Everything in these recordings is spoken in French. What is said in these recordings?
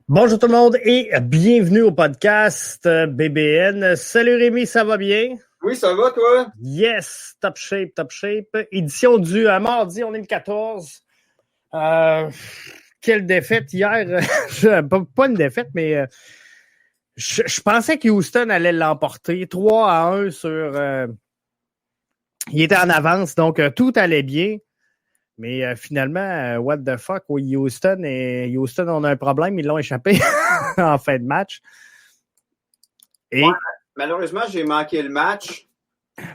Bonjour tout le monde et bienvenue au podcast BBN. Salut Rémi, ça va bien? Oui, ça va, toi? Yes, top shape, top shape. Édition du mardi, on est le 14. Quelle défaite hier. Pas une défaite, mais je pensais que Houston allait l'emporter. 3-1 sur... il était en avance, donc tout allait bien. Mais finalement, what the fuck, oui, Houston, on a un problème, ils l'ont échappé en fin de match. Et ouais, malheureusement, j'ai manqué le match.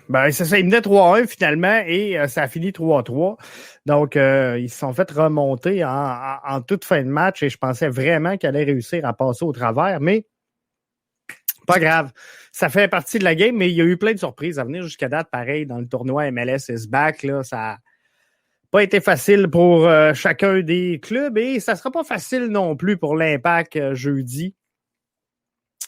Ben, c'est ça, ils menaient 3-1 finalement et ça a fini 3-3. Donc, ils se sont fait remonter en toute fin de match et je pensais vraiment qu'ils allaient réussir à passer au travers, mais pas grave. Ça fait partie de la game, mais il y a eu plein de surprises à venir jusqu'à date. Pareil, dans le tournoi MLS is back, là, ça n'a pas été facile pour chacun des clubs et ça ne sera pas facile non plus pour l'Impact jeudi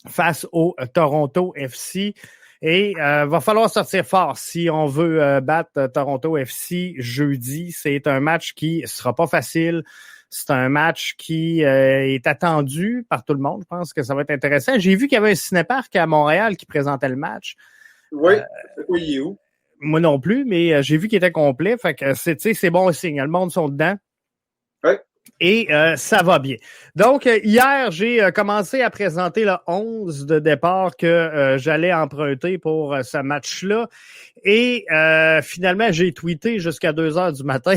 face au Toronto FC. Et va falloir sortir fort si on veut battre Toronto FC jeudi. C'est un match qui sera pas facile. C'est un match qui est attendu par tout le monde. Je pense que ça va être intéressant. J'ai vu qu'il y avait un cinéparc à Montréal qui présentait le match. Oui, oui, il est où? Moi non plus, mais j'ai vu qu'il était complet. Fait que c'est bon signe. Le monde sont dedans. Oui. Et ça va bien. Donc, hier, j'ai commencé à présenter le 11 de départ que j'allais emprunter pour ce match-là. Et finalement, j'ai tweeté jusqu'à 2 heures du matin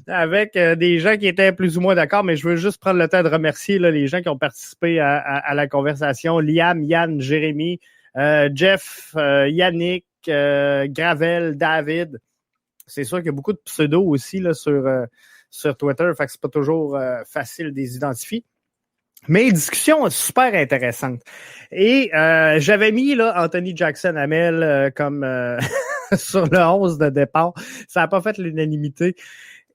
avec des gens qui étaient plus ou moins d'accord, mais je veux juste prendre le temps de remercier là, les gens qui ont participé à la conversation. Liam, Yann, Jérémy, Jeff, Yannick, Gravel, David. C'est sûr qu'il y a beaucoup de pseudos aussi là, sur Twitter, fait que c'est pas toujours facile de les identifier. Mais discussion super intéressante. Et j'avais mis là Anthony Jackson-Hamel comme sur le 11 de départ. Ça n'a pas fait l'unanimité.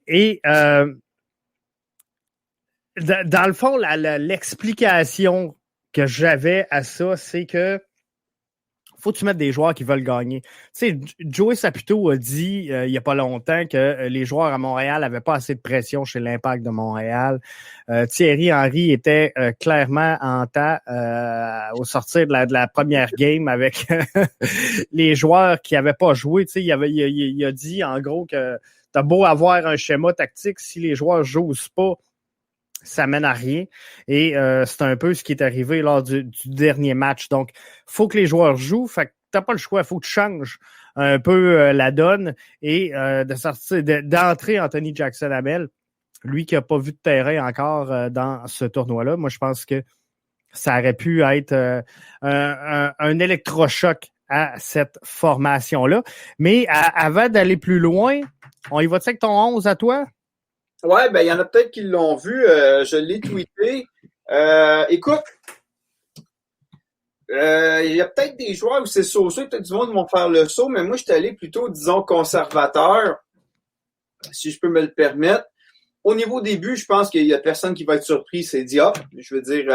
Et dans le fond, l'explication que j'avais à ça, c'est que faut que tu mettes des joueurs qui veulent gagner. Tu sais, Joey Saputo a dit il n'y a pas longtemps que les joueurs à Montréal n'avaient pas assez de pression chez l'Impact de Montréal. Thierry Henry était clairement en tas au sortir de la première game avec les joueurs qui n'avaient pas joué. Tu sais, il a dit en gros que t'as beau avoir un schéma tactique, si les joueurs jouent pas, ça mène à rien. Et c'est un peu ce qui est arrivé lors du dernier match. Donc, faut que les joueurs jouent. Fait que t'as pas le choix. Faut que tu changes un peu la donne et d'entrer Anthony Jackson-Hamel, lui qui a pas vu de terrain encore dans ce tournoi-là. Moi, je pense que ça aurait pu être un électrochoc à cette formation-là. Mais avant d'aller plus loin, on y va-tu avec ton 11 à toi? Ouais, ben il y en a peut-être qui l'ont vu. Je l'ai tweeté. Écoute, il y a peut-être des joueurs où c'est sauceux, peut-être du monde qui vont faire le saut, mais moi, je suis allé plutôt, disons, conservateur, si je peux me le permettre. Au niveau des buts, je pense qu'il y a personne qui va être surpris, c'est Diop. Je veux dire, tu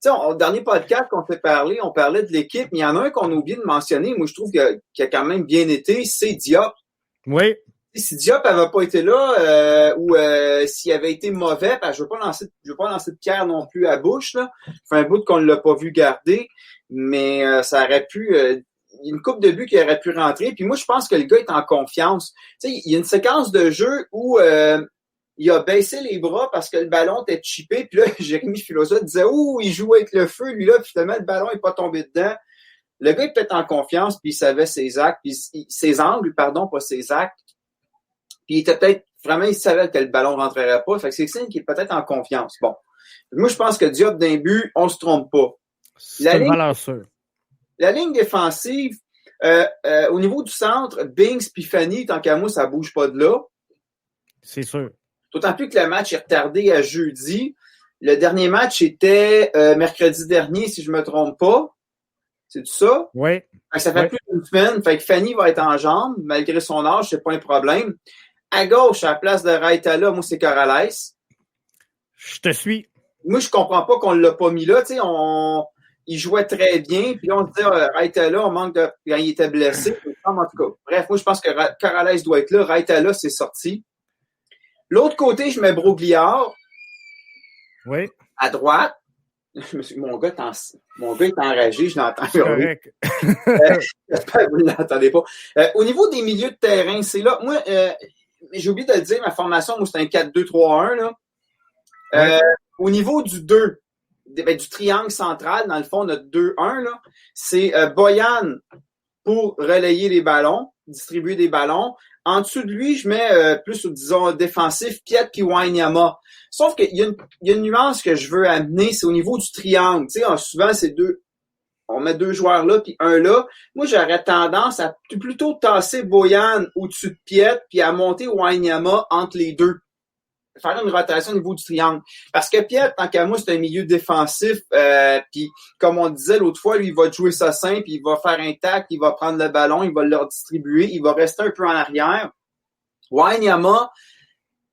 sais, au dernier podcast qu'on s'est parlé, on parlait de l'équipe, mais il y en a un qu'on a oublié de mentionner. Moi, je trouve qu'il a quand même bien été, c'est Diop. Oui. Si Diop n'avait pas été là ou s'il avait été mauvais, ben, je veux pas lancer de pierre non plus à bouche. Là. Ça fait un bout qu'on ne l'a pas vu garder, mais ça aurait pu. Une coupe de buts qui aurait pu rentrer. Puis moi, je pense que le gars est en confiance. Tu sais, il y a une séquence de jeu où il a baissé les bras parce que le ballon était chippé. Puis là, Jérémy Filosa disait ouh, il joue avec le feu, lui là. Puis finalement, le ballon n'est pas tombé dedans. Le gars est peut-être en confiance, puis il savait ses actes, puis ses angles, pardon, pas ses actes. Puis il était peut-être, vraiment, il savait que le ballon rentrerait pas. Fait que c'est signe qu'il est peut-être en confiance. Bon. Moi, je pense que Diop d'un but, on se trompe pas. C'est une valeur sûre. La ligne défensive, au niveau du centre, Binks puis Fanny, tant qu'à moi, ça bouge pas de là. C'est sûr. D'autant plus que le match est retardé à jeudi. Le dernier match était mercredi dernier, si je me trompe pas. C'est ça? Oui. Ça fait plus d'une semaine. Fait que Fanny va être en jambes, malgré son âge, c'est pas un problème. À gauche, à la place de Raitala, moi, c'est Corrales. Je te suis. Moi, je comprends pas qu'on l'a pas mis là. Tu sais, il jouait très bien. Puis là, on se dit, Raitala, on manque de... Quand il était blessé. En tout cas, bref, moi, je pense que Corrales doit être là. Raitala, c'est sorti. L'autre côté, je mets Brogliard. Oui. À droite, mon gars est enragé, je l'entends. C'est correct. J'espère que vous ne l'entendez pas. Au niveau des milieux de terrain, c'est là. Moi, j'ai oublié de le dire, ma formation, moi, c'est un 4-2-3-1. Là. Ouais. Au niveau du 2, du triangle central, dans le fond, notre 2-1, là, c'est Boyan pour relayer les ballons, distribuer des ballons. En dessous de lui, je mets plus, disons, défensif, Piet puis Wanyama. Sauf qu'il y a une nuance que je veux amener, c'est au niveau du triangle. Tu sais, souvent, c'est deux. On met 2 joueurs là, puis un là. Moi, j'aurais tendance à plutôt tasser Boyan au-dessus de Piet, puis à monter Wanyama entre les deux. Faire une rotation au niveau du triangle. Parce que Piet, tant qu'à moi, c'est un milieu défensif. Puis, comme on disait l'autre fois, lui, il va jouer ça simple, il va faire un tac, il va prendre le ballon, il va le redistribuer, il va rester un peu en arrière. Wanyama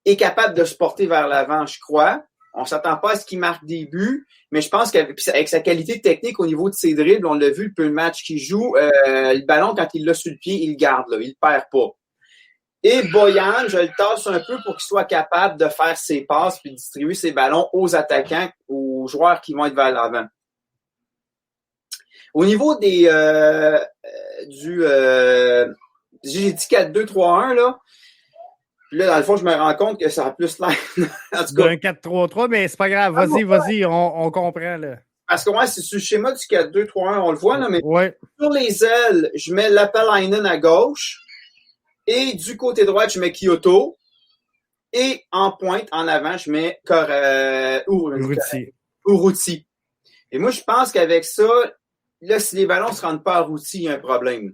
est capable de se porter vers l'avant, je crois. On s'attend pas à ce qu'il marque des buts, mais je pense qu'avec sa qualité technique au niveau de ses dribbles, on l'a vu, le peu de match qu'il joue, le ballon, quand il l'a sur le pied, il le garde, là, il le perd pas. Et Boyan, je le tasse un peu pour qu'il soit capable de faire ses passes puis de distribuer ses ballons aux attaquants, aux joueurs qui vont être vers l'avant. Au niveau des j'ai dit 4-2-3-1, là. Puis là, dans le fond, je me rends compte que ça a plus l'air. En tout cas. Un 4-3-3, mais c'est pas grave. Vas-y, on comprend, là. Parce que moi, c'est sur le schéma du 4-2-3-1, on le voit, là, mais ouais. Sur les ailes, je mets Lapalainen à gauche. Et du côté droit, je mets Kyoto. Et en pointe, en avant, je mets Urruti. Et moi, je pense qu'avec ça, là, si les ballons ne se rendent pas à Urruti, il y a un problème.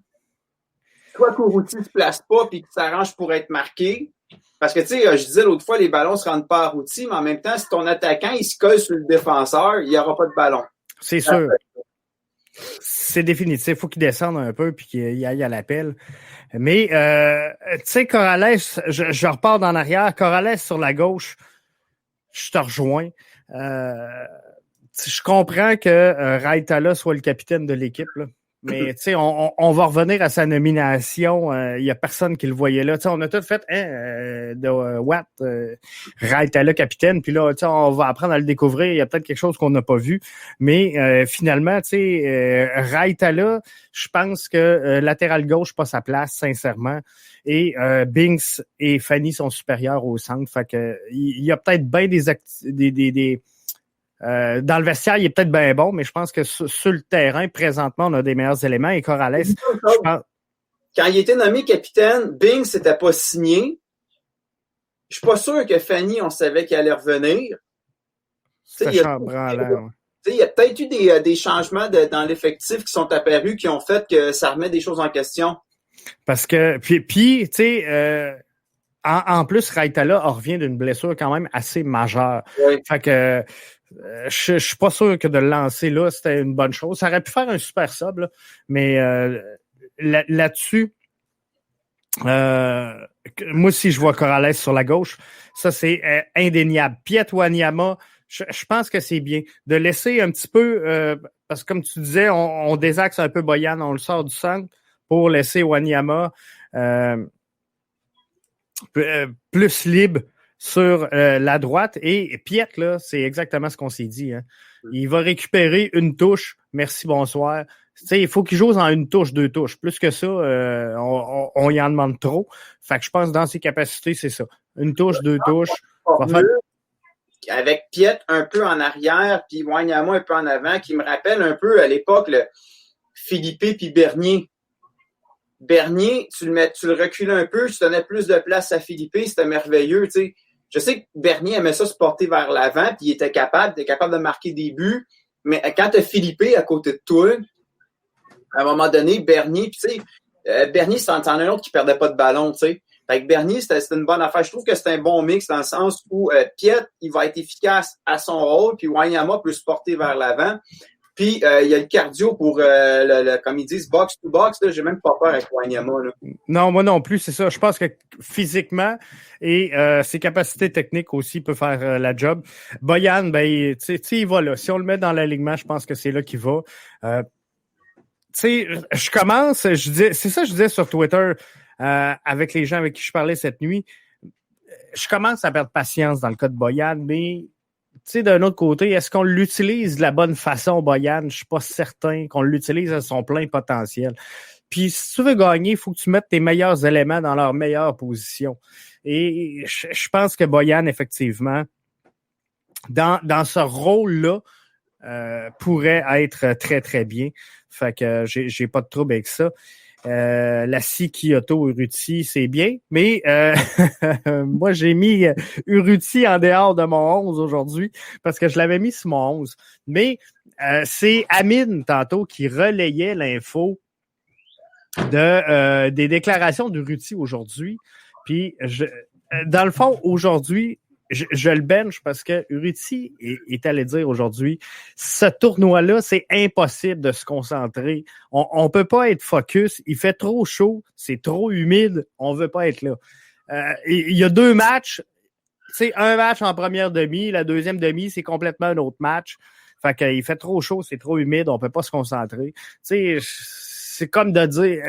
Soit qu'Urruti ne se place pas et qu'il s'arrange pour être marqué. Parce que, tu sais, je disais l'autre fois, les ballons ne se rendent pas à Urruti, mais en même temps, si ton attaquant, il se colle sur le défenseur, il n'y aura pas de ballon. C'est sûr. C'est définitif. Il faut qu'il descende un peu et qu'il aille à l'appel. Mais, tu sais, Corrales, je repars en arrière. Corrales sur la gauche, je te rejoins. Je comprends que Raitala soit le capitaine de l'équipe, là. Mais, tu sais, on va revenir à sa nomination. Il n'y a personne qui le voyait là. Tu sais, on a tout fait Watt, Raitala capitaine. Puis là, tu sais, on va apprendre à le découvrir. Il y a peut-être quelque chose qu'on n'a pas vu. Mais finalement, tu sais, Raitala, je pense que latéral gauche, pas sa place, sincèrement. Et Binks et Fanny sont supérieurs au centre. Fait que il y a peut-être bien des dans le vestiaire, il est peut-être bien bon, mais je pense que sur le terrain, présentement, on a des meilleurs éléments. Et Corrales, je pense... Quand il était nommé capitaine, Binks n'était pas signé. Je suis pas sûr que Fanny, on savait qu'elle allait revenir. C'est chambranlant. Il y a peut-être eu des changements dans l'effectif qui sont apparus, qui ont fait que ça remet des choses en question. Parce que, puis tu sais, en plus, Raitala revient d'une blessure quand même assez majeure. Oui. Fait que je suis pas sûr que de le lancer là, c'était une bonne chose. Ça aurait pu faire un super sub, là, mais là-dessus, moi, si je vois Corrales sur la gauche, ça, c'est indéniable. Piet Wanyama, je pense que c'est bien. De laisser un petit peu, parce que comme tu disais, on désaxe un peu Boyan, on le sort du centre pour laisser Wanyama plus libre sur la droite. Et Piet, là, c'est exactement ce qu'on s'est dit. Hein. Il va récupérer une touche. Merci, bonsoir. T'sais, il faut qu'il joue en une touche, 2 touches. Plus que ça, on y en demande trop. Fait que je pense que dans ses capacités, c'est ça. Une touche, 2 touches. Avec Piet un peu en arrière, puis Wanyama un peu en avant, qui me rappelle un peu à l'époque le Philippe puis Bernier. Bernier, tu le reculais un peu, tu donnais plus de place à Philippe, c'était merveilleux, tu sais. Je sais que Bernier aimait ça se porter vers l'avant, puis il était capable de marquer des buts, mais quand tu as Philippe à côté de toi, à un moment donné, Bernier, puis tu sais, Bernier, c'en est un autre qui perdait pas de ballon, tu sais. Fait que Bernier, c'était une bonne affaire. Je trouve que c'est un bon mix dans le sens où Piet, il va être efficace à son rôle, puis Wanyama peut se porter vers l'avant. Puis, il y a le cardio pour, comme ils disent, box-to-box. J'ai même pas peur avec Wanyama. Là. Non, moi non plus, c'est ça. Je pense que physiquement et ses capacités techniques aussi peuvent faire la job. Boyan, ben, tu sais, il va là. Si on le met dans l'alignement, je pense que c'est là qu'il va. Tu sais, je commence, c'est ça que je disais sur Twitter avec les gens avec qui je parlais cette nuit. Je commence à perdre patience dans le cas de Boyan, mais sais, d'un autre côté, est-ce qu'on l'utilise de la bonne façon, Boyan? Je suis pas certain qu'on l'utilise à son plein potentiel. Puis, si tu veux gagner, il faut que tu mettes tes meilleurs éléments dans leur meilleure position. Et je pense que Boyan, effectivement, dans ce rôle-là, pourrait être très, très bien. Fait que j'ai pas de trouble avec ça. Lassie, Kyoto, Urruti, c'est bien. Mais moi, j'ai mis Urruti en dehors de mon 11 aujourd'hui parce que je l'avais mis sur mon 11. Mais c'est Amine, tantôt, qui relayait l'info des déclarations d'Urruti aujourd'hui. Puis, dans le fond, aujourd'hui, je le bench parce que Urruti est allé dire aujourd'hui, ce tournoi-là, c'est impossible de se concentrer. On peut pas être focus. Il fait trop chaud, c'est trop humide. On veut pas être là. Il y a 2 matchs. C'est un match en première demi. La deuxième demi, c'est complètement un autre match. Fait qu'il fait trop chaud, c'est trop humide. On peut pas se concentrer. Tu sais, c'est comme de dire...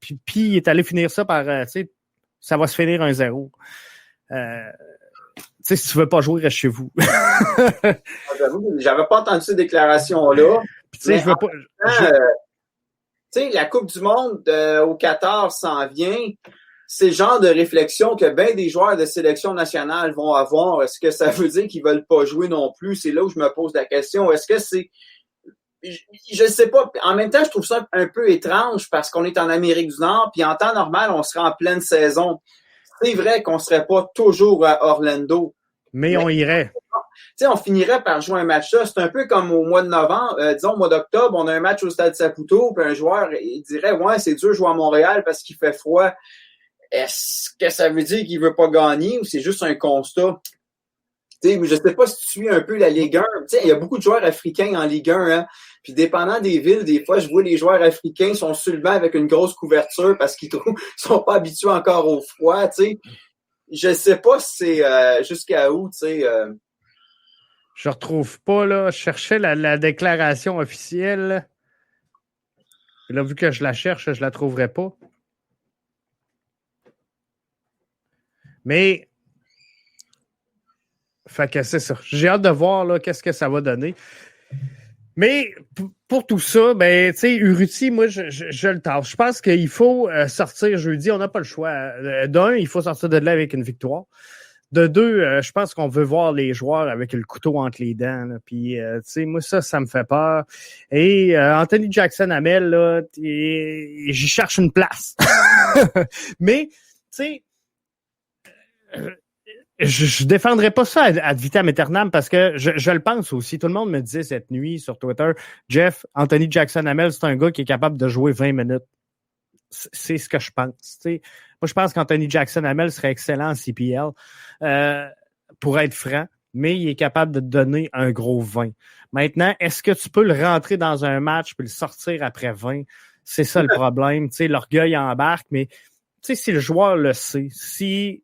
puis il est allé finir ça par... tu sais, ça va se finir 1-0. Tu sais, si tu veux pas jouer, reste chez vous. J'avais pas entendu ces déclarations-là. Puis, tu sais, je veux pas. Tu sais, la Coupe du Monde au Qatar s'en vient. C'est le genre de réflexion que bien des joueurs de sélection nationale vont avoir. Est-ce que ça veut dire qu'ils veulent pas jouer non plus? C'est là où je me pose la question. Est-ce que c'est... Je sais pas. En même temps, je trouve ça un peu étrange parce qu'on est en Amérique du Nord, puis en temps normal, on serait en pleine saison. C'est vrai qu'on serait pas toujours à Orlando. Mais on irait. Tu sais, on finirait par jouer un match là. C'est un peu comme au mois de novembre, disons au mois d'octobre, on a un match au Stade Saputo, puis un joueur, il dirait, ouais, c'est dur de jouer à Montréal parce qu'il fait froid. Est-ce que ça veut dire qu'il veut pas gagner ou c'est juste un constat? Tu sais, je sais pas si tu suis un peu la Ligue 1. Tu sais, il y a beaucoup de joueurs africains en Ligue 1, hein. Puis dépendant des villes, des fois, je vois les joueurs africains sont sur le banc avec une grosse couverture parce qu'ils sont pas habitués encore au froid, tu sais. Je sais pas si c'est jusqu'à où, tu sais. Je retrouve pas, là. Je cherchais la déclaration officielle. Et là, vu que je la cherche, je la trouverai pas. Mais, fait que c'est ça. J'ai hâte de voir, là, qu'est-ce que ça va donner. Mais, pour tout ça, ben, tu sais, Urruti, moi, je le tâche. Je pense qu'il faut sortir jeudi. On n'a pas le choix. D'un, il faut sortir de là avec une victoire. De 2, je pense qu'on veut voir les joueurs avec le couteau entre les dents. Là. Puis, tu sais, moi, ça me fait peur. Et Anthony Jackson-Hamel, là, j'y cherche une place. Mais, tu sais, je défendrais pas ça ad vitam aeternam parce que je le pense aussi. Tout le monde me disait cette nuit sur Twitter, Jeff, Anthony Jackson-Hamel, c'est un gars qui est capable de jouer 20 minutes. C'est ce que je pense. T'sais. Moi, je pense qu'Anthony Jackson-Hamel serait excellent en CPL, pour être franc, mais il est capable de te donner un gros 20. Maintenant, est-ce que tu peux le rentrer dans un match puis le sortir après 20? C'est ça le problème. T'sais, l'orgueil embarque, mais si le joueur le sait, si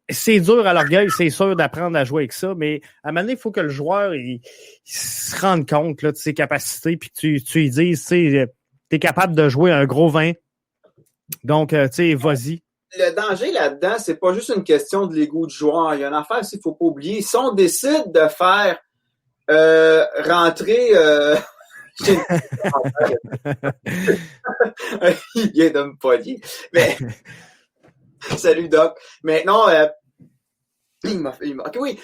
c'est dur à l'orgueil, c'est sûr d'apprendre à jouer avec ça, mais à un moment donné, il faut que le joueur il se rende compte là, de ses capacités puis que tu lui dises, t'es capable de jouer un gros 20. Donc, tu sais, vas-y. Le danger là-dedans, c'est pas juste une question de l'ego du joueur. Il y a une affaire, il faut pas oublier. Si on décide de faire rentrer... il vient de me pogner. Mais... Salut, Doc. Mais non, OK, oui.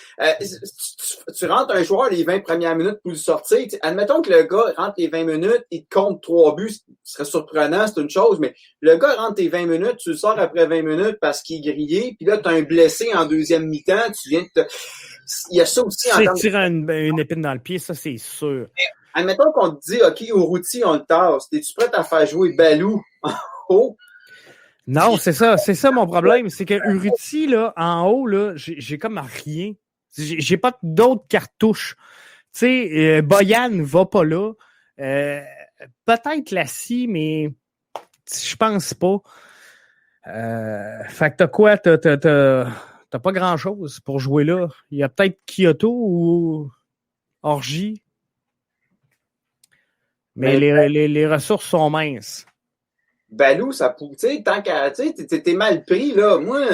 Tu rentres un joueur les 20 premières minutes pour le sortir. Admettons que le gars rentre les 20 minutes, il te compte 3 buts. Ce serait surprenant, c'est une chose, mais le gars rentre tes 20 minutes, tu le sors après 20 minutes parce qu'il est grillé, puis là, tu as un blessé en deuxième mi-temps, tu viens de te... Il y a ça aussi en termes de... C'est tirer une épine dans le pied, ça, c'est sûr. Mais, admettons qu'on te dit, OK, Urruti, on le tasse. Es-tu prêt à faire jouer Balou en haut? Non, c'est ça mon problème. C'est que Urruti, là, en haut, là, j'ai comme rien. J'ai pas d'autres cartouches. Tu sais, Boyan va pas là. Peut-être Lassie, mais je pense pas. Fait que t'as quoi? T'as pas grand-chose pour jouer là. Il y a peut-être Kyoto ou Orgy. Mais les ressources sont minces. Balou, ça peut, tu sais, tant qu'à, tu sais, t'es mal pris, là. Moi,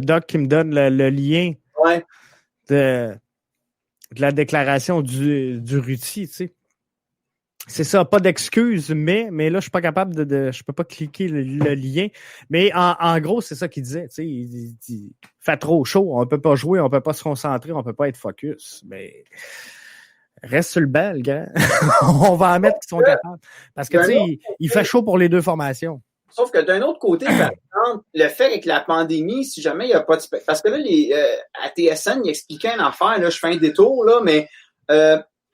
Doc qui me donne le lien Ouais. de la déclaration du Ruti, tu sais. C'est ça, pas d'excuses, mais là, je suis pas capable je peux pas cliquer le lien. Mais en gros, c'est ça qu'il disait, tu sais. Il dit, fait trop chaud, on peut pas jouer, on peut pas se concentrer, on peut pas être focus. Mais reste sur le banc, le gars. On va en mettre qui sont capables. Parce que, tu sais, il fait chaud pour les deux formations. Sauf que d'un autre côté, par exemple, le fait avec la pandémie, si jamais il n'y a pas de spectacle. Parce que là, à TSN, il expliquait une affaire, là, je fais un détour, là, mais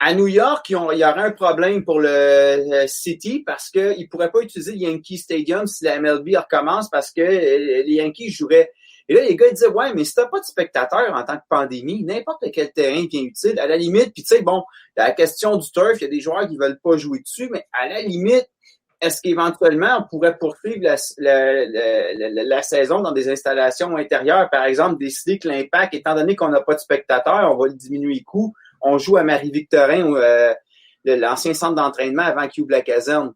à New York, il y aurait un problème pour le City parce qu'ils ne pourraient pas utiliser le Yankee Stadium si la MLB recommence parce que les Yankees joueraient. Et là, les gars ils disaient, ouais, mais si t'as pas de spectateurs en tant que pandémie, n'importe quel terrain devient utile. À la limite, puis tu sais, bon, la question du turf, il y a des joueurs qui veulent pas jouer dessus, mais à la limite, est-ce qu'éventuellement, on pourrait poursuivre la saison dans des installations intérieures? Par exemple, décider que l'impact, étant donné qu'on n'a pas de spectateurs, on va le diminuer le coût. On joue à Marie-Victorin, l'ancien centre d'entraînement avant qu'il ouvre la caserne,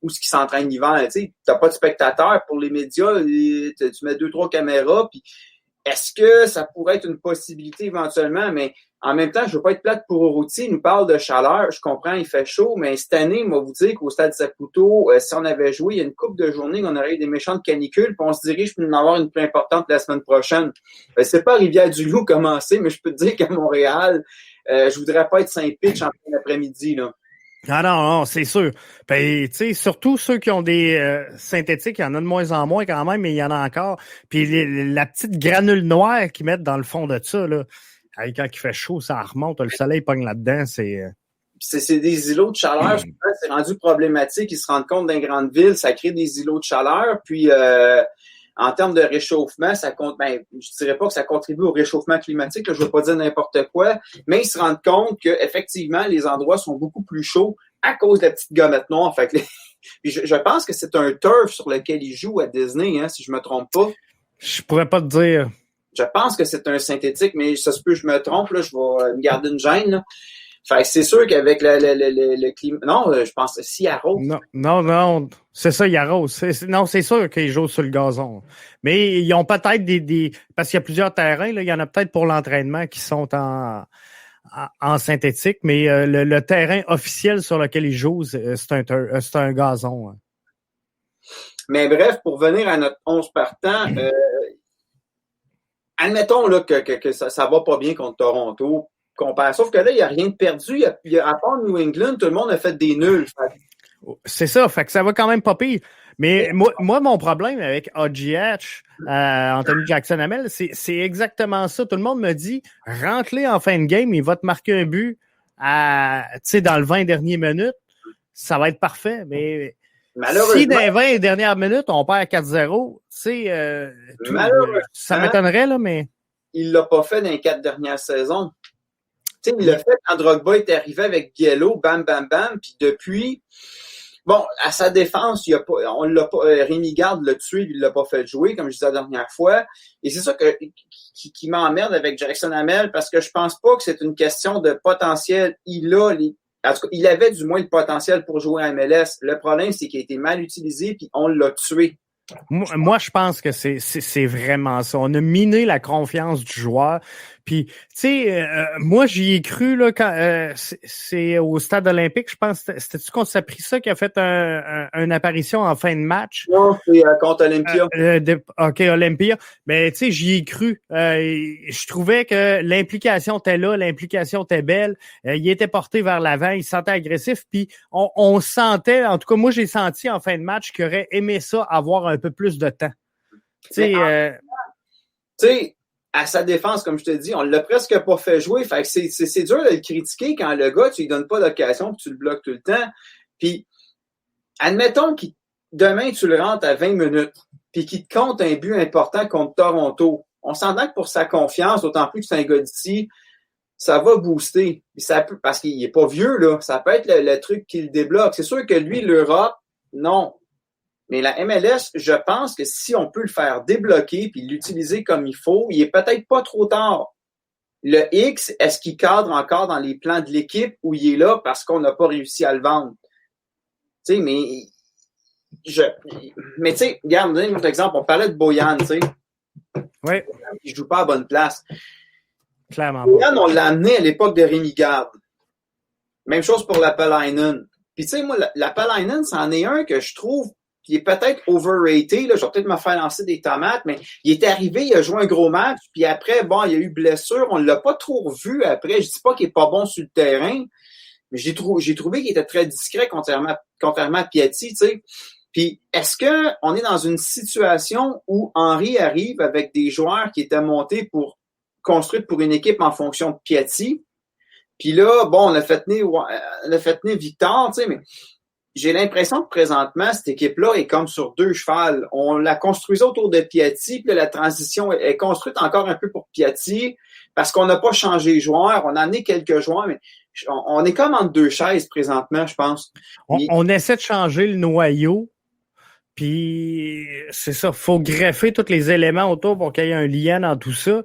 où ce qui s'entraîne l'hiver. Tu sais, t'as pas de spectateurs pour les médias, tu mets 2-3 caméras, puis est-ce que ça pourrait être une possibilité éventuellement? Mais en même temps, je veux pas être plate pour Urruti. Il nous parle de chaleur. Je comprends, il fait chaud, mais cette année, moi, vous dire qu'au Stade Saputo, si on avait joué, il y a une couple de journées qu'on aurait eu des méchantes canicules, puis on se dirige pour en avoir une plus importante la semaine prochaine. C'est pas Rivière-du-Loup commencer, mais je peux te dire qu'à Montréal, je voudrais pas être Saint-Pitch en fin d'après-midi, là. Ah non, c'est sûr. Puis, tu sais, surtout ceux qui ont des synthétiques, il y en a de moins en moins quand même, mais il y en a encore. Puis la petite granule noire qu'ils mettent dans le fond de ça, là, quand il fait chaud, ça remonte, le soleil pogne là-dedans, c'est des îlots de chaleur. C'est rendu problématique. Ils se rendent compte dans grandes villes, ça crée des îlots de chaleur. Puis, en termes de réchauffement, ça compte. Ben, je dirais pas que ça contribue au réchauffement climatique. Là, je veux pas dire n'importe quoi, mais ils se rendent compte que effectivement, les endroits sont beaucoup plus chauds à cause de la petite gommette noire. Fait que puis je pense que c'est un turf sur lequel ils jouent à Disney, hein, si je me trompe pas. Je pourrais pas te dire. Je pense que c'est un synthétique, mais ça se peut que je me trompe. Là, je vais me garder une gêne. Là. Fait que c'est sûr qu'avec le climat... Non, je pense que si arrose. Non. C'est ça, il arrose. Non, c'est sûr qu'ils jouent sur le gazon. Mais ils ont peut-être des... Parce qu'il y a plusieurs terrains, là, il y en a peut-être pour l'entraînement qui sont en synthétique, mais le terrain officiel sur lequel ils jouent, c'est un gazon. Hein. Mais bref, pour venir à notre 11 partant, admettons là, que ça va pas bien contre Toronto. Sauf que là, il n'y a rien de perdu. À part New England, tout le monde a fait des nuls. C'est ça, fait que ça va quand même pas pire. Mais moi mon problème avec OGH, Anthony Jackson-Hamel, c'est exactement ça. Tout le monde me dit, rentre-les en fin de game, il va te marquer un but dans le 20 dernières minutes. Ça va être parfait. Mais si dans les 20 dernières minutes, on perd 4-0, ça m'étonnerait, là, mais... Il l'a pas fait dans les 4 dernières saisons. Tu sais, il l'a fait quand Drogba est arrivé avec Biello, bam, bam, bam, puis depuis, bon, à sa défense, on l'a pas, Rémi Garde l'a tué, il l'a pas fait jouer, comme je disais la dernière fois, et c'est ça qui m'emmerde avec Jackson Hamel, parce que je pense pas que c'est une question de potentiel. En tout cas, il avait du moins le potentiel pour jouer à MLS. Le problème, c'est qu'il a été mal utilisé, puis on l'a tué. Moi, je pense que c'est vraiment ça. On a miné la confiance du joueur. Puis, tu sais, moi, j'y ai cru là quand c'est au stade olympique, je pense. C'était-tu contre Saprissa qui a fait une apparition en fin de match? Non, c'est contre Olympia. OK, Olympia. Mais tu sais, j'y ai cru. Je trouvais que l'implication était là, l'implication était belle. Il était porté vers l'avant, il se sentait agressif. Puis, on sentait, en tout cas, moi, j'ai senti en fin de match qu'il aurait aimé ça, avoir un peu plus de temps. Tu sais, à sa défense, comme je te dis, on l'a presque pas fait jouer. Fait que c'est dur de le critiquer quand le gars, tu lui donnes pas d'occasion puis tu le bloques tout le temps. Puis, admettons que demain, tu le rentres à 20 minutes puis qu'il te compte un but important contre Toronto. On s'entend que pour sa confiance, d'autant plus que c'est un gars d'ici, ça va booster. Ça peut, parce qu'il est pas vieux, là. Ça peut être le truc qui le débloque. C'est sûr que lui, l'Europe, non. Mais la MLS, je pense que si on peut le faire débloquer puis l'utiliser comme il faut, il est peut-être pas trop tard. Le X, est-ce qu'il cadre encore dans les plans de l'équipe ou il est là parce qu'on n'a pas réussi à le vendre? Tu sais, mais tu sais, regarde, donne un autre exemple. On parlait de Boyan, tu sais. Oui. Il joue pas à bonne place. Clairement pas. On l'a amené à l'époque de Rémi Garde. Même chose pour Lapalainen. Puis tu sais, moi, Lapalainen, c'en est un que je trouve qui est peut-être overrated. Là, je vais peut-être me faire lancer des tomates, mais il est arrivé, il a joué un gros match, puis après, bon, il y a eu blessure. On l'a pas trop revu après. Je dis pas qu'il est pas bon sur le terrain, mais j'ai trouvé qu'il était très discret contrairement à Piatti, tu sais. Puis, est-ce que on est dans une situation où Henry arrive avec des joueurs qui étaient montés construits pour une équipe en fonction de Piatti? Puis là, bon, on a fait tenir Victor, tu sais, mais j'ai l'impression que présentement, cette équipe-là est comme sur deux chevals. On la construisait autour de Piatti, puis là, la transition est construite encore un peu pour Piatti, parce qu'on n'a pas changé les joueurs. On a amené quelques joueurs, mais on est comme entre deux chaises présentement, je pense. On essaie de changer le noyau, puis c'est ça, faut greffer tous les éléments autour pour qu'il y ait un lien dans tout ça.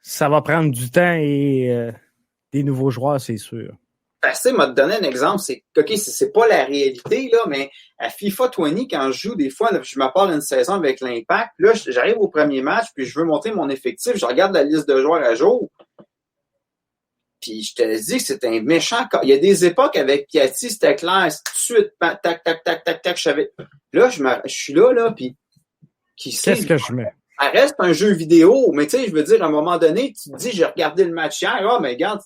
Ça va prendre du temps et des nouveaux joueurs, c'est sûr. Tu sais, m'a donné un exemple, c'est OK, c'est pas la réalité, là, mais à FIFA 20, quand je joue, des fois, là, je me parle d'une saison avec l'Impact, là, j'arrive au premier match, puis je veux monter mon effectif, je regarde la liste de joueurs à jour, puis je te dis que c'est un méchant cas. Il y a des époques avec Piatti, c'était clair, c'est tout de suite, tac, tac, tac, tac, tac, je savais. Là, je suis là, puis qu'est-ce que je mets? Ça reste un jeu vidéo, mais tu sais, je veux dire, à un moment donné, tu te dis, j'ai regardé le match hier, mais regarde,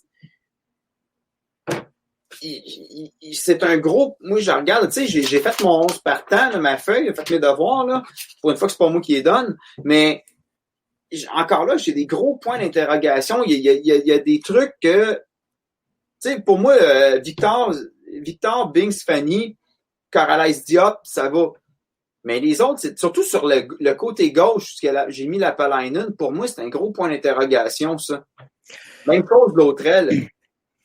c'est un gros. Moi, je regarde, tu sais, j'ai fait mon 11 partant, là, ma feuille, j'ai fait mes devoirs, là. Pour une fois que c'est pas moi qui les donne. Mais encore là, j'ai des gros points d'interrogation. Il y a des trucs que. Tu sais, pour moi, Victor, Binks, Fanny, Corrales Diop, ça va. Mais les autres, c'est surtout sur le côté gauche, j'ai mis la Palainen, pour moi, c'est un gros point d'interrogation, ça. Même chose de l'autre aile.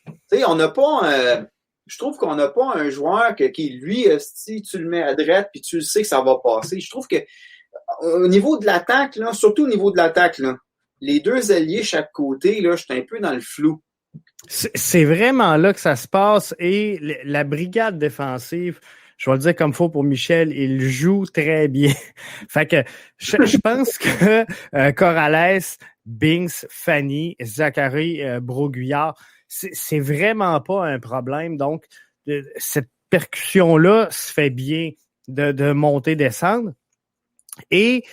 Tu sais, on n'a pas je trouve qu'on n'a pas un joueur qui, lui, si tu le mets à droite puis tu le sais que ça va passer. Je trouve que au niveau de l'attaque, là, surtout au niveau de l'attaque, là, les deux alliés chaque côté, là, je suis un peu dans le flou. C'est vraiment là que ça se passe et la brigade défensive, je vais le dire comme il faut pour Michel, il joue très bien. Fait que je pense que Corrales, Binks, Fanny, Zachary, Broguillard, c'est vraiment pas un problème. Donc, cette percussion-là se fait bien de monter, descendre. Et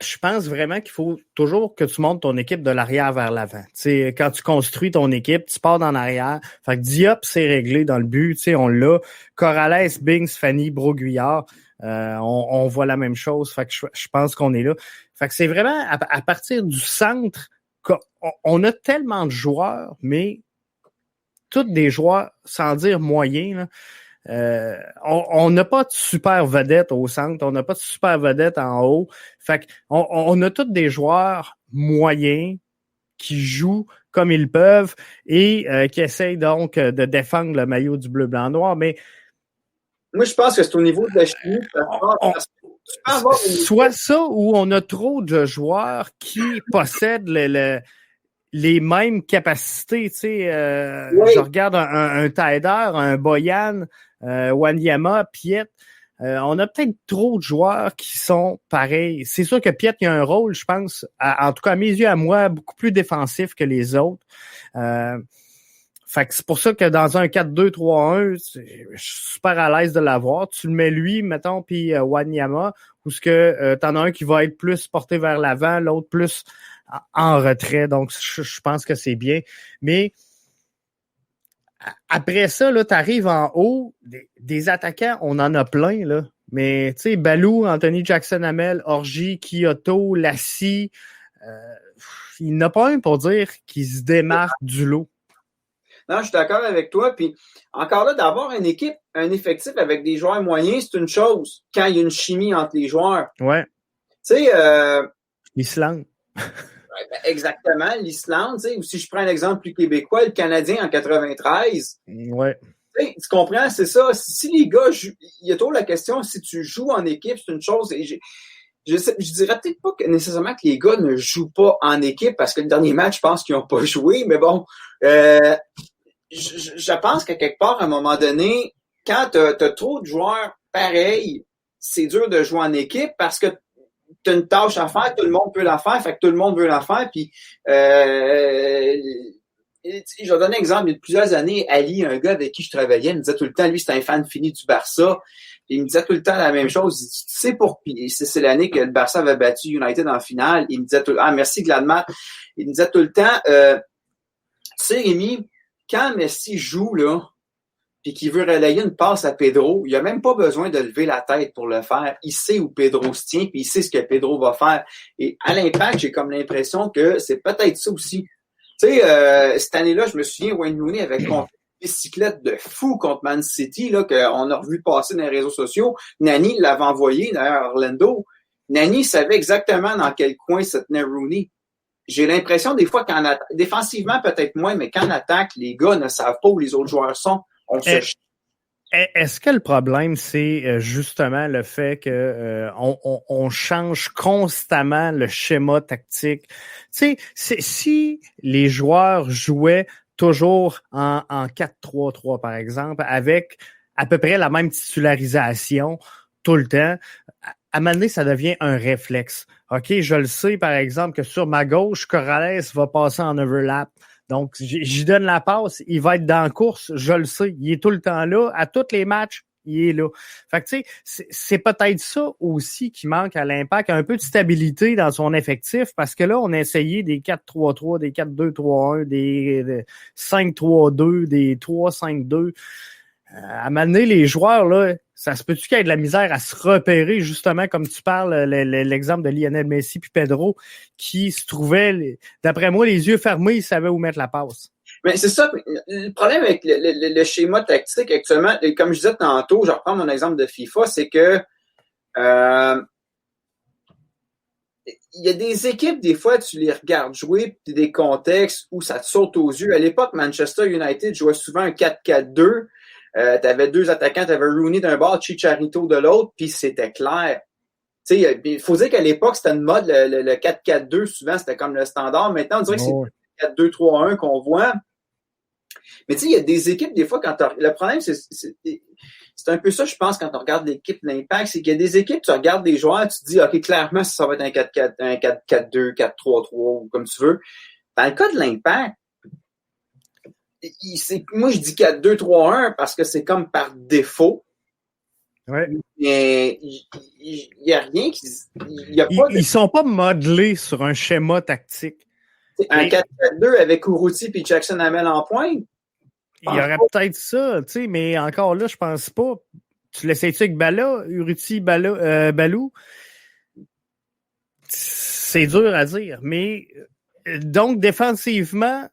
je pense vraiment qu'il faut toujours que tu montes ton équipe de l'arrière vers l'avant. T'sais, quand tu construis ton équipe, tu pars en arrière. Fait que Diop, c'est réglé dans le but. On l'a. Corrales, Binks, Fanny, Broguillard, on voit la même chose. Fait que je pense qu'on est là. Fait que c'est vraiment à partir du centre qu'on a tellement de joueurs, mais tous des joueurs, sans dire moyens, là. On n'a pas de super vedette au centre, on n'a pas de super vedette en haut. Fait qu'on a tous des joueurs moyens qui jouent comme ils peuvent et qui essayent donc de défendre le maillot du bleu, blanc, noir. Mais moi, je pense que c'est au niveau de la chimie. Soit ça ou on a trop de joueurs qui possèdent les mêmes capacités. Tu sais, oui. Je regarde un Taider, un Boyan, Wanyama, Piet. On a peut-être trop de joueurs qui sont pareils. C'est sûr que Piet il a un rôle, je pense, en tout cas à mes yeux, à moi, beaucoup plus défensif que les autres. Fait que c'est pour ça que dans un 4-2-3-1, je suis super à l'aise de l'avoir. Tu le mets lui, mettons, puis Wanyama, ou ce que t'en as un qui va être plus porté vers l'avant, l'autre plus en retrait. Donc, je pense que c'est bien. Mais après ça, là, t'arrives en haut, des attaquants, on en a plein, là. Mais, tu sais, Balou, Anthony Jackson-Hamel, Orji, Kyoto, Lassie, il n'y en a pas un pour dire qu'il se démarque du lot. Non, je suis d'accord avec toi. Puis, encore là, d'avoir une équipe, un effectif avec des joueurs moyens, c'est une chose. Quand il y a une chimie entre les joueurs. Ouais. Tu sais, l'Islande. Exactement, l'Islande, tu sais, ou si je prends un exemple plus québécois, le Canadien en 93. Ouais. Tu comprends, c'est ça. Si les gars, il y a toujours la question, si tu joues en équipe, c'est une chose. Et je dirais peut-être pas que nécessairement que les gars ne jouent pas en équipe, parce que le dernier match, je pense qu'ils n'ont pas joué, mais bon, je pense qu'à quelque part, à un moment donné, quand t'as trop de joueurs pareils, c'est dur de jouer en équipe parce que t'as une tâche à faire, tout le monde peut la faire, fait que tout le monde veut la faire, puis je vais donner un exemple. Il y a plusieurs années, Ali, un gars avec qui je travaillais, il me disait tout le temps, lui, c'est un fan fini du Barça. Il me disait tout le temps la même chose. Il dit, tu sais c'est l'année que le Barça avait battu United en finale. Il me disait merci Gladmat. Il me disait tout le temps, tu sais, Rémi, quand Messi joue, là, puis qu'il veut relayer une passe à Pedro, il a même pas besoin de lever la tête pour le faire. Il sait où Pedro se tient, puis il sait ce que Pedro va faire. Et à l'Impact, j'ai comme l'impression que c'est peut-être ça aussi. Tu sais, cette année-là, je me souviens, Wayne Rooney avait compté une bicyclette de fou contre Man City, là, qu'on a revu passer dans les réseaux sociaux. Nani l'avait envoyé, d'ailleurs, à Orlando. Nani savait exactement dans quel coin se tenait Rooney. J'ai l'impression, des fois, défensivement, peut-être moins, mais quand on attaque, les gars ne savent pas où les autres joueurs sont. Est-ce que le problème, c'est justement le fait que on change constamment le schéma tactique? Tu sais, si les joueurs jouaient toujours en 4-3-3, par exemple, avec à peu près la même titularisation tout le temps, à un moment donné, ça devient un réflexe. OK, je le sais, par exemple, que sur ma gauche, Corrales va passer en overlap. Donc, j'y donne la passe, il va être dans la course, je le sais, il est tout le temps là, à tous les matchs, il est là. Fait que, tu sais, c'est peut-être ça aussi qui manque à l'Impact, un peu de stabilité dans son effectif, parce que là, on a essayé des 4-3-3, des 4-2-3-1, des 5-3-2, des 3-5-2. À un moment donné, les joueurs, là, ça se peut-tu qu'il y ait de la misère à se repérer, justement, comme tu parles, l'exemple de Lionel Messi puis Pedro, qui se trouvaient, d'après moi, les yeux fermés, ils savaient où mettre la passe. Mais c'est ça, le problème avec le schéma tactique actuellement, comme je disais tantôt, je reprends mon exemple de FIFA, c'est que il y a des équipes, des fois, tu les regardes jouer, puis des contextes où ça te saute aux yeux. À l'époque, Manchester United jouait souvent un 4-4-2. Tu avais deux attaquants, tu avais Rooney d'un bord, Chicharito de l'autre, puis c'était clair. Il faut dire qu'à l'époque, c'était une mode, le 4-4-2, souvent, c'était comme le standard. Maintenant, on dirait que c'est le 4-2-3-1 qu'on voit. Mais tu sais, il y a des équipes, des fois, le problème, c'est un peu ça, je pense, quand on regarde l'équipe de l'Impact, c'est qu'il y a des équipes, tu regardes des joueurs, tu te dis, OK, clairement, ça va être un 4-4, un 4-4-2, 4-3-3, ou comme tu veux. Dans le cas de l'Impact, moi, je dis 4-2-3-1 parce que c'est comme par défaut. Ouais. Mais il n'y a rien qui. Ils sont pas modelés sur un schéma tactique. Un 4-4-2 avec Urruti et Jackson Hamel en pointe. Il y aurait peut-être ça, tu sais, mais encore là, je pense pas. Tu l'essayes-tu avec Urruti, Balou? C'est dur à dire. Mais donc, défensivement,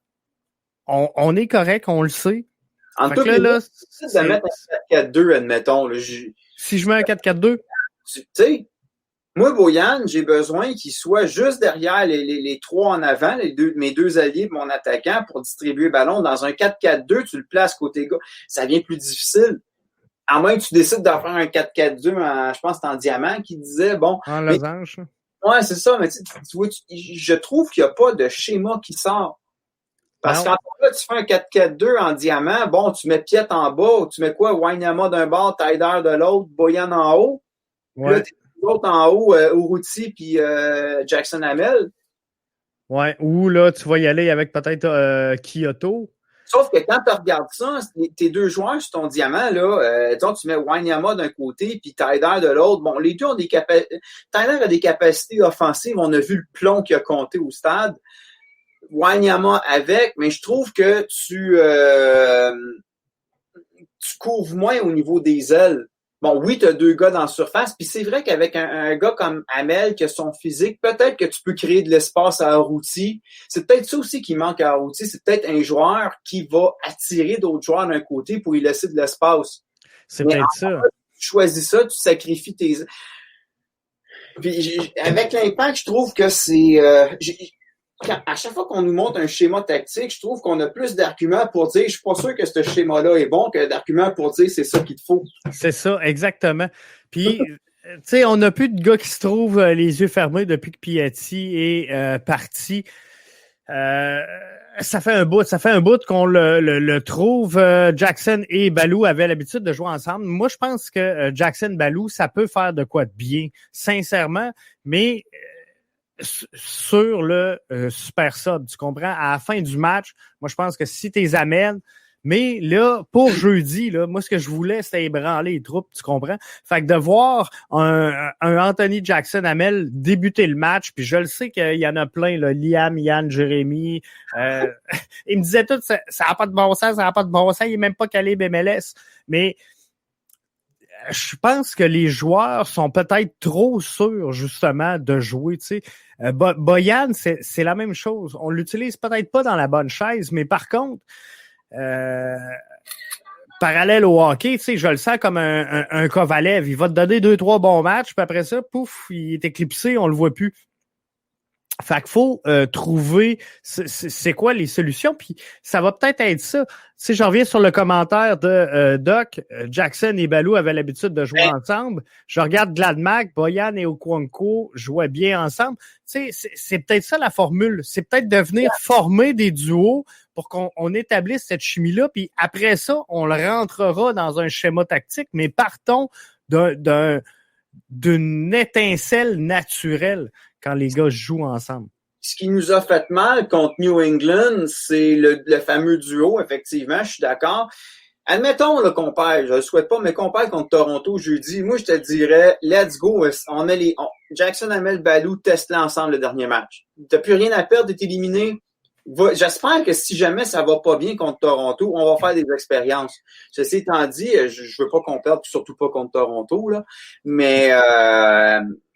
on est correct, on le sait. En tout cas, de mettre un 4-4-2, admettons. Là, si je mets un 4-4-2? Tu sais, moi, Boyan, j'ai besoin qu'il soit juste derrière les trois en avant, mes deux alliés, mon attaquant, pour distribuer le ballon. Dans un 4-4-2, tu le places côté gars. Ça devient plus difficile. À moins que tu décides de faire un 4-4-2, je pense que c'est en diamant qui disait, bon. En losange. Ouais, c'est ça, mais tu vois, je trouve qu'il n'y a pas de schéma qui sort. Parce qu'en là, tu fais un 4-4-2 en diamant, bon, tu mets Piet en bas, tu mets quoi? Wanyama d'un bord, Tyder de l'autre, Boyan en haut. Ouais. Là, l'autre en haut, Urruti puis Jackson Hamel. Ouais, ou là, tu vas y aller avec peut-être Kyoto. Sauf que quand tu regardes ça, tes deux joueurs sur ton diamant, là, disons, tu mets Wanyama d'un côté puis Tyder de l'autre. Bon, les deux ont des capacités. Tyder a des capacités offensives. On a vu le plomb qu'il a compté au stade. Wanyama avec, mais je trouve que tu couvres moins au niveau des ailes. Bon, oui, tu as deux gars dans la surface, puis c'est vrai qu'avec un gars comme Hamel, qui a son physique, peut-être que tu peux créer de l'espace à Urruti. C'est peut-être ça aussi qui manque à Urruti. C'est peut-être un joueur qui va attirer d'autres joueurs d'un côté pour y laisser de l'espace. C'est peut-être ça. Tu choisis ça, tu sacrifies tes... Puis, avec l'Impact, je trouve que c'est... à chaque fois qu'on nous montre un schéma tactique, je trouve qu'on a plus d'arguments pour dire « je suis pas sûr que ce schéma-là est bon » que d'arguments pour dire « c'est ça qu'il te faut ». C'est ça, exactement. Puis, tu sais, on n'a plus de gars qui se trouvent les yeux fermés depuis que Piatti est parti. Ça fait un bout qu'on le trouve. Jackson et Balou avaient l'habitude de jouer ensemble. Moi, je pense que Jackson Balou, ça peut faire de quoi de bien, sincèrement, mais sur le super sub, tu comprends? À la fin du match, moi, je pense que si t'es amènes, mais là, pour jeudi, là, moi, ce que je voulais, c'était ébranler les troupes, tu comprends? Fait que de voir un Anthony Jackson Hamel débuter le match, puis je le sais qu'il y en a plein, là, Liam, Yann, Jérémy, ils me disaient tout, ça n'a pas de bon sens, il n'est même pas calé MLS, mais je pense que les joueurs sont peut-être trop sûrs, justement, de jouer, tu sais. Boyan, c'est la même chose. On l'utilise peut-être pas dans la bonne chaise, mais par contre, parallèle au hockey, tu sais, je le sens comme un Kovalev. Il va te donner 2-3 bons matchs, puis après ça, pouf, il est éclipsé, on le voit plus. Fait qu'il faut trouver c'est quoi les solutions, puis ça va peut-être être ça. Tu sais, je reviens sur le commentaire de Doc. Jackson et Balou avaient l'habitude de jouer ensemble. Je regarde Gladmack, Boyan et Okonkwo jouaient bien ensemble. Tu sais, c'est peut-être ça la formule. C'est peut-être de venir former des duos pour qu'on établisse cette chimie-là, puis après ça, on le rentrera dans un schéma tactique, mais partons d'une étincelle naturelle quand les gars jouent ensemble. Ce qui nous a fait mal contre New England, c'est le fameux duo, effectivement, je suis d'accord. Admettons là, qu'on perd, je le souhaite pas, mais qu'on perd contre Toronto jeudi, moi je te dirais, let's go, Jackson, Hamel, Balou testent l'ensemble le dernier match. T'as plus rien à perdre, t'es éliminé. J'espère que si jamais ça va pas bien contre Toronto, on va faire des expériences. Ceci étant dit, je veux pas qu'on perde, surtout pas contre Toronto, là. Mais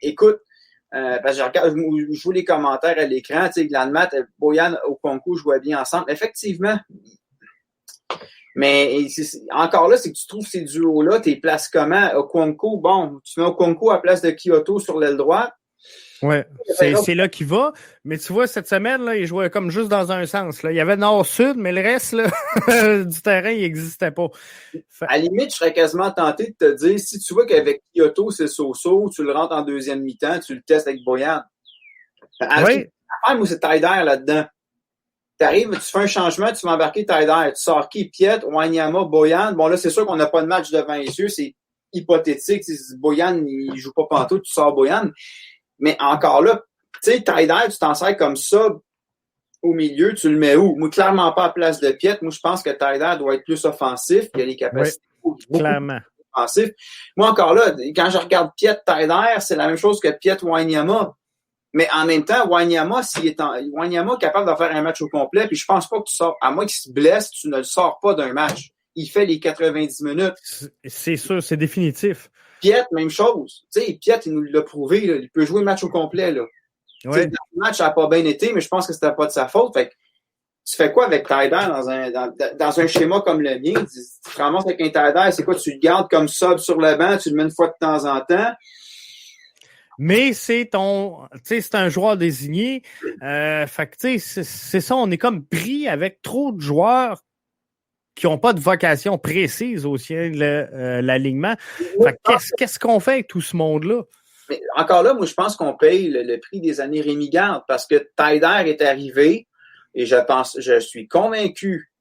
écoute, parce que je vois les commentaires à l'écran, tu sais, Gladmack, Boyan, Okonkwo jouaient bien ensemble. Effectivement. Mais encore là, c'est que tu trouves ces duos-là, tu les places comment? Okonkwo, bon, tu mets Okonkwo à la place de Kyoto sur l'aile droite. Ouais, c'est là qu'il va. Mais tu vois, cette semaine, là, il jouait comme juste dans un sens. Là. Il y avait nord-sud, mais le reste là, du terrain, il n'existait pas. À la limite, je serais quasiment tenté de te dire, si tu vois qu'avec Kyoto, c'est so-so, tu le rentres en deuxième mi-temps, tu le testes avec Boyan. Oui. Moi, c'est Taider là-dedans. T'arrives, tu fais un changement, tu vas embarquer Taider. Tu sors qui? Piet, Wanyama, Boyan. Bon, là, c'est sûr qu'on n'a pas de match devant les yeux. C'est hypothétique. Si Boyan, il joue pas pantoute, tu sors Boyan. Mais encore là, tu sais, Taider, tu t'en sers comme ça au milieu, tu le mets où? Moi, clairement pas à place de Piet. Moi, je pense que Taider doit être plus offensif. Il a les capacités beaucoup clairement offensives. Moi, encore là, quand je regarde Piet, Taider, c'est la même chose que Piet, Wanyama. Mais en même temps, Wanyama est capable de faire un match au complet, puis je pense pas que tu sors, à moins qu'il se blesse, tu ne le sors pas d'un match. Il fait les 90 minutes. C'est sûr, c'est définitif. Piet, même chose. Tu sais, Piet, il nous l'a prouvé, là. Il peut jouer le match au complet, là. Ouais. Le match n'a pas bien été, mais je pense que c'était pas de sa faute. Fait que tu fais quoi avec Taider dans un schéma comme le mien? Tu te ramasses avec un Taider, c'est quoi? Tu le gardes comme sub sur le banc, tu le mets une fois de temps en temps. Mais c'est un joueur désigné. Fait que, tu sais, c'est ça, on est comme pris avec trop de joueurs qui n'ont pas de vocation précise au sein de l'alignement. Fait que qu'est-ce qu'on fait avec tout ce monde-là? Mais encore là, moi, je pense qu'on paye le prix des années Rémi Garde parce que Taider est arrivé et je suis convaincu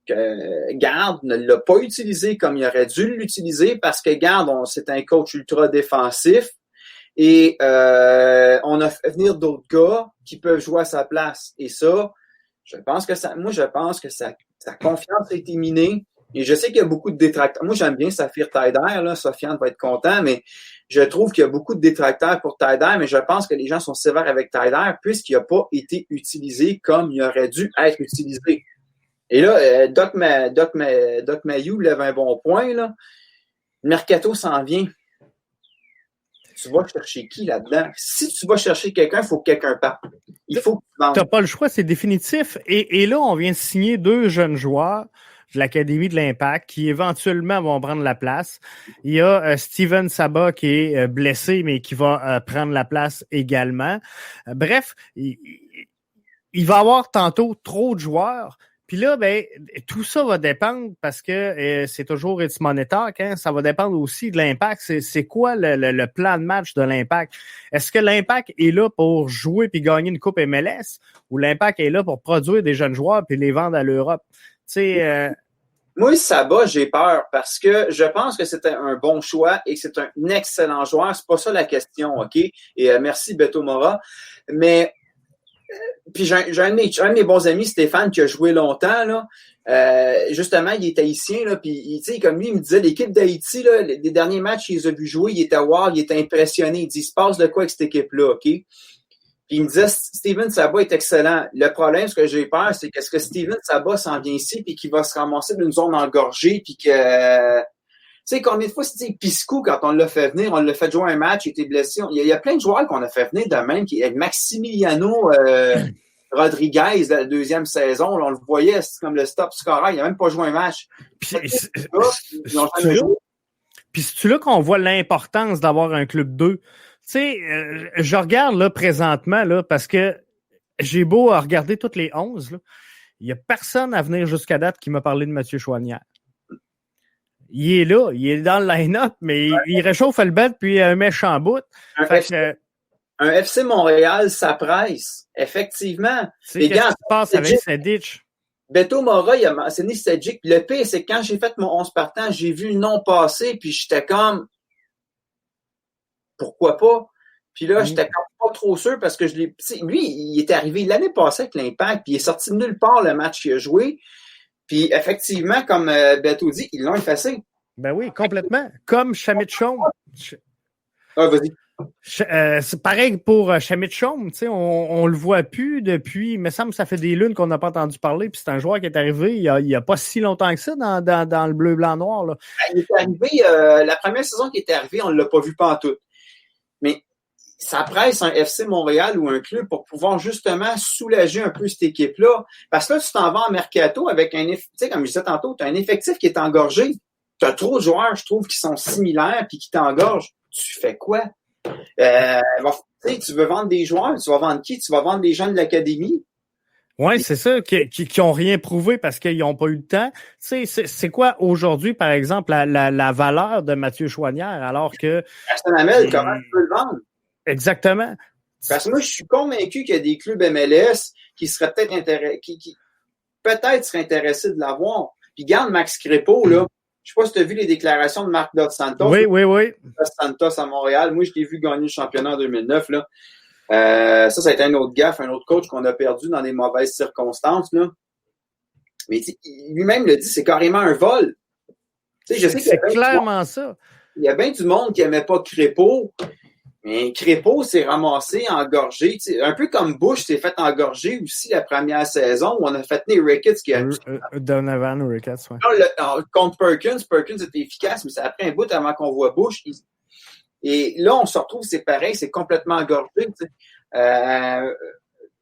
que Garde ne l'a pas utilisé comme il aurait dû l'utiliser parce que Garde, c'est un coach ultra défensif. Et on a fait venir d'autres gars qui peuvent jouer à sa place. Et ça, je pense que sa confiance est éminée. Et je sais qu'il y a beaucoup de détracteurs. Moi, j'aime bien Saphir Taider, là. Sofiane va être content, mais je trouve qu'il y a beaucoup de détracteurs pour Taider, mais je pense que les gens sont sévères avec Taider puisqu'il n'a pas été utilisé comme il aurait dû être utilisé. Et là, Doc Mayou lève un bon point, là. Le mercato s'en vient. Tu vas chercher qui là-dedans? Si tu vas chercher quelqu'un, il faut que quelqu'un parte. Il faut que tu vendes. Tu n'as pas le choix, c'est définitif. Et là, on vient de signer 2 jeunes joueurs de l'Académie de l'Impact qui éventuellement vont prendre la place. Il y a Steven Saba qui est blessé, mais qui va prendre la place également. Bref, il va y avoir tantôt trop de joueurs. Puis là, ben, tout ça va dépendre parce que c'est toujours It's Money Talk, hein, ça va dépendre aussi de l'Impact. C'est quoi le plan de match de l'Impact? Est-ce que l'Impact est là pour jouer puis gagner une coupe MLS ou l'Impact est là pour produire des jeunes joueurs puis les vendre à l'Europe? Tu sais, Moi, Saba, j'ai peur parce que je pense que c'est un bon choix et que c'est un excellent joueur. C'est pas ça la question, OK? Et merci, Beto Mora. Mais puis j'ai un de mes bons amis, Stéphane, qui a joué longtemps, là. Justement, il est haïtien, là, puis tu sais, comme lui, il me disait, l'équipe d'Haïti, là, les derniers matchs, il les a vus jouer, il était wow, il était impressionné. Il dit, il se passe de quoi avec cette équipe-là, OK? Puis il me disait, Steven Saba est excellent. Le problème, ce que j'ai peur, c'est qu'est-ce que Steven Saba s'en vient ici, puis qu'il va se ramasser d'une zone engorgée, puis que... Tu sais, combien de fois, c'est Piscou, quand on l'a fait venir, on l'a fait jouer un match, il était blessé. Il y a plein de joueurs qu'on a fait venir de même, avec Maximiliano Rodriguez, la deuxième saison, là, on le voyait, c'est comme le stop scorer, il n'a même pas joué un match. Puis c'est là qu'on voit l'importance d'avoir un club 2. Tu sais, je regarde là présentement, là, parce que j'ai beau à regarder toutes les 11, là, il n'y a personne à venir jusqu'à date qui m'a parlé de Mathieu Choinière. Il est là, il est dans le line-up, mais il réchauffe le bête puis un méchant bout. Un FC Montréal, ça presse, effectivement. Qu'est-ce qui se passe avec Sedic? Beto Mora, il a mentionné Sedic. Le pire, c'est que quand j'ai fait mon 11 partant, j'ai vu le nom passer, puis j'étais comme pourquoi pas? Puis là, j'étais comme pas trop sûr parce que lui, il est arrivé l'année passée avec l'Impact, puis il est sorti de nulle part le match qu'il a joué. Puis effectivement, comme Beto dit, ils l'ont effacé. Ben oui, complètement. Comme Shamit Chaume. Ah, vas-y. C'est pareil pour Shamit Chaume, tu sais, on le voit plus depuis, il me semble que ça fait des lunes qu'on n'a pas entendu parler, puis c'est un joueur qui est arrivé il y a pas si longtemps que ça dans le bleu, blanc, noir. Là. Il est arrivé, la première saison qui était arrivée, on ne l'a pas vu pantoute. Mais ça presse un FC Montréal ou un club pour pouvoir justement soulager un peu cette équipe-là. Parce que là, tu t'en vas en mercato avec un effectif, tu sais, comme je disais tantôt, tu as un effectif qui est engorgé. Tu as trop de joueurs, je trouve, qui sont similaires puis qui t'engorgent. Tu fais quoi? Tu veux vendre des joueurs, tu vas vendre qui? Tu vas vendre des gens de l'académie? Oui, c'est ça, qui n'ont rien prouvé parce qu'ils n'ont pas eu le temps. C'est quoi aujourd'hui, par exemple, la valeur de Mathieu Choinière alors que... Aston Hamel, comment tu peux le vendre? Exactement. Parce que moi, je suis convaincu qu'il y a des clubs MLS qui seraient peut-être qui peut-être seraient intéressés de l'avoir. Puis garde Max Crépeau, là. Je sais pas si tu as vu les déclarations de Marc Dos Santos. Oui. Dos Santos à Montréal. Moi, je l'ai vu gagner le championnat en 2009, là. Ça a été un autre gaffe, un autre coach qu'on a perdu dans des mauvaises circonstances, là. Mais lui-même le dit, c'est carrément un vol. Je sais c'est clairement ça. Il y a bien du monde qui n'aimait pas Crépeau. Mais Crépeau s'est ramassé, engorgé. Un peu comme Bush s'est fait engorger aussi la première saison où on a fait tenir Ricketts qui a... Donovan Ricketts, oui. Contre Perkins était efficace, mais ça a pris un bout avant qu'on voit Bush. Et là, on se retrouve, c'est pareil, c'est complètement engorgé.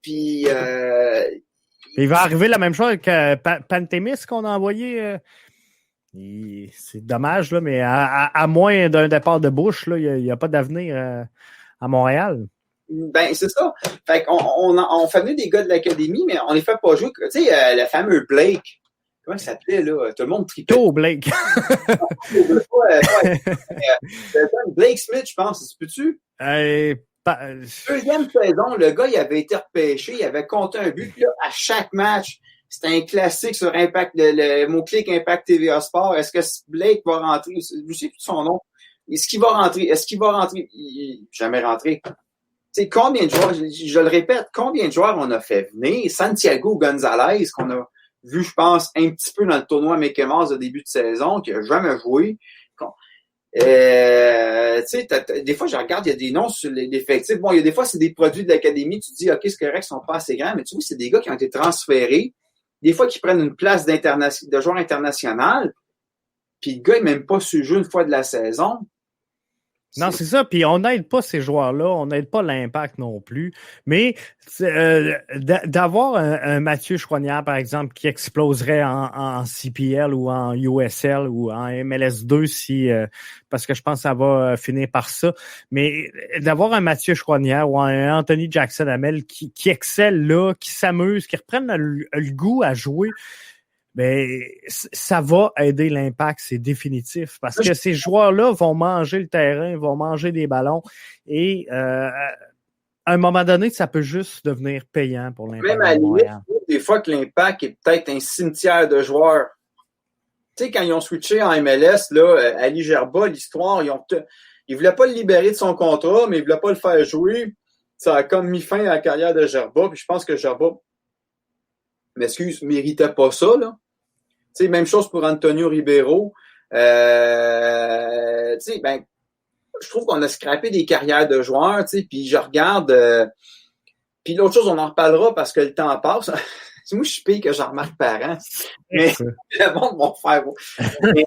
Puis... il va arriver la même chose avec Pantémis qu'on a envoyé... c'est dommage, là, mais à moins d'un départ de Bush, il n'y a pas d'avenir à Montréal. Ben, c'est ça. Fait qu'on on fait venir des gars de l'académie, mais on les fait pas jouer. Tu sais, le fameux Blake. Comment il s'appelait, là? Tout le monde tripait. Blake. Blake Smith, je pense. C'est peux-tu? Deuxième saison, le gars, il avait été repêché. Il avait compté un but. Là, à chaque match, c'était un classique sur Impact, le mot-clic Impact TVA Sport. Est-ce que Blake va rentrer? Je sais plus son nom. Est-ce qu'il va rentrer? Il n'est jamais rentré. Tu sais, combien de joueurs, je le répète, combien de joueurs on a fait venir? Santiago Gonzalez, qu'on a vu, je pense, un petit peu dans le tournoi Mickey Mouse de début de saison, qui n'a jamais joué. Tu sais, des fois, je regarde, il y a des noms sur l'effectif. Bon, il y a des fois, c'est des produits de l'académie. Tu te dis, OK, c'est correct, ils sont pas assez grands, mais tu vois, c'est des gars qui ont été transférés. Des fois, qui prennent une place de joueur international, puis le gars n'est même pas sur le jeu une fois de la saison. Non, c'est ça. Puis on n'aide pas ces joueurs-là, on n'aide pas l'Impact non plus. Mais d'avoir un Mathieu Choinière, par exemple, qui exploserait en CPL ou en USL ou en MLS2, parce que je pense que ça va finir par ça. Mais d'avoir un Mathieu Choinière ou un Anthony Jackson-Hamel qui excelle là, qui s'amuse, qui reprennent le goût à jouer, ben, ça va aider l'Impact, c'est définitif. Parce que ces joueurs-là vont manger le terrain, vont manger des ballons. Et à un moment donné, ça peut juste devenir payant pour l'Impact. Même à la limite, des fois que l'Impact est peut-être un cimetière de joueurs. Tu sais, quand ils ont switché en MLS, là, Ali Gerba, l'histoire, ils voulaient pas le libérer de son contrat, mais ils voulaient pas le faire jouer. Ça a comme mis fin à la carrière de Gerba. Puis je pense que Gerba, méritait pas ça, là. Tu sais, même chose pour Antonio Ribeiro. Tu sais, ben, je trouve qu'on a scrappé des carrières de joueurs, tu sais, puis je regarde. Puis l'autre chose, on en reparlera parce que le temps passe. Moi, je suis pire que Jean-Marc Parent. Mais le monde va faire. Mais,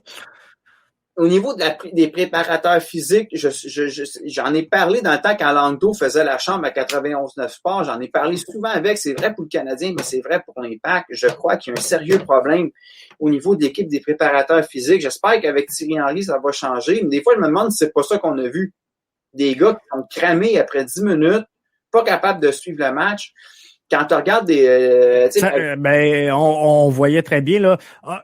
au niveau des préparateurs physiques, j'en ai parlé dans le temps quand Lando faisait la chambre à 91.9 Sports. J'en ai parlé souvent avec. C'est vrai pour le Canadien, mais c'est vrai pour l'Impact. Je crois qu'il y a un sérieux problème au niveau de l'équipe des préparateurs physiques. J'espère qu'avec Thierry Henry, ça va changer. Mais des fois, je me demande si c'est pas ça qu'on a vu. Des gars qui sont cramés après 10 minutes, pas capables de suivre le match. Quand tu regardes on voyait très bien, là,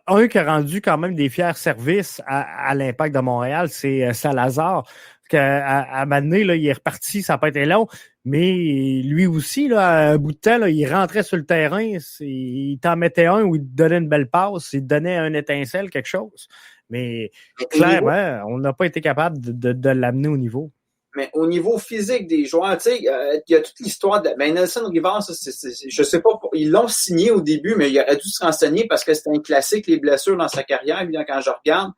un qui a rendu quand même des fiers services à l'Impact de Montréal, c'est Salazar. À un moment donné, là, il est reparti, ça n'a pas été long, mais lui aussi, là, à un bout de temps, là, il rentrait sur le terrain, il t'en mettait un ou il te donnait une belle passe, il te donnait un étincelle, quelque chose. Mais clairement, on n'a pas été capable de l'amener au niveau. Mais au niveau physique des joueurs, tu sais, il y a toute l'histoire de Nelson Rivard, je sais pas, ils l'ont signé au début, mais il aurait dû se renseigner parce que c'était un classique, les blessures dans sa carrière, évidemment, quand je regarde.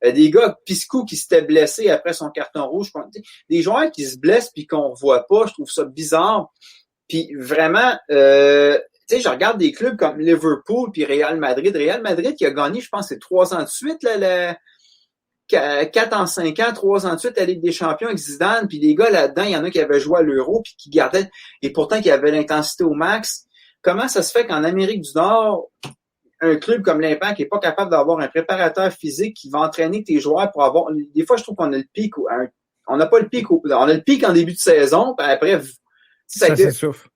Des gars, Piscou qui s'était blessé après son carton rouge, des joueurs qui se blessent puis qu'on voit pas, je trouve ça bizarre. Puis vraiment, tu sais, je regarde des clubs comme Liverpool puis Real Madrid. Real Madrid qui a gagné, je pense, c'est 3 ans de suite, là, 4 en 5 ans, 3 ans de suite, la Ligue des Champions avec Zidane, puis les gars là-dedans, il y en a qui avaient joué à l'Euro, puis qui gardaient, et pourtant qui avaient l'intensité au max. Comment ça se fait qu'en Amérique du Nord, un club comme l'Impact n'est pas capable d'avoir un préparateur physique qui va entraîner tes joueurs pour avoir... Des fois, je trouve qu'on a le pic, on n'a pas le pic, on a le pic en début de saison, puis après, ça s'essouffle.